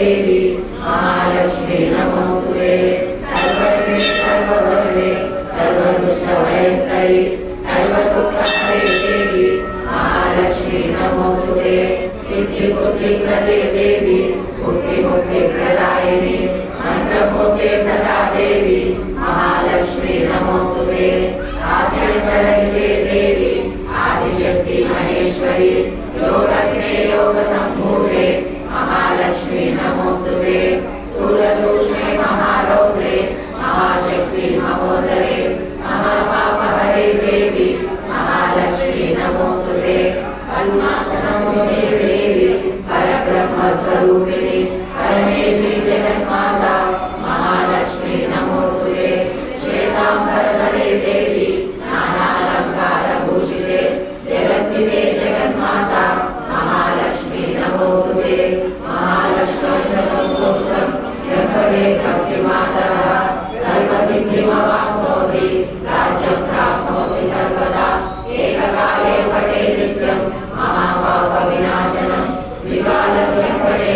देवी महालक्ष्मी नमोस्तुते। सर्वज्ञे सर्ववरदे सर्वदुष्टभयङ्करी सर्वदुःखहरे देवी महालक्ष्मी नमोस्तुते। सिद्धिबुद्धिप्रदे देवी बुद्धिमुक्तिप्रदायिनी मंत्रमूर्ते सदा देवी महालक्ष्मी नमोस्तुते। आद्यन्तरहिते देवी आदिशक्ति महेश्वरी योगज्ञे योगसम्भूते महालक्ष्मी नमोस्तुते। स्थूलसूक्ष्मे महारौद्रे महाशक्ति महोदरे महापापहरे देवी महालक्ष्मी नमोस्तुते। पद्मासनमुने देवी परब्रह्मस्वरूपिणी परमेशी जगन्माता महालक्ष्मी नमोस्तुते। श्वेतांबरधरे देवी नानालंकारभूषिते जगस्थिते जगन्माता महालक्ष्मी नमोस्तुते। महालक्ष्मीस्तोत्रं यः भक्तिमातरः सर्वसिद्धिमवाप्नोति राज्यं प्राप्नोति सर्वदा। एककाले पठे नित्यं महापापविनाशनं द्विकालं यः पठे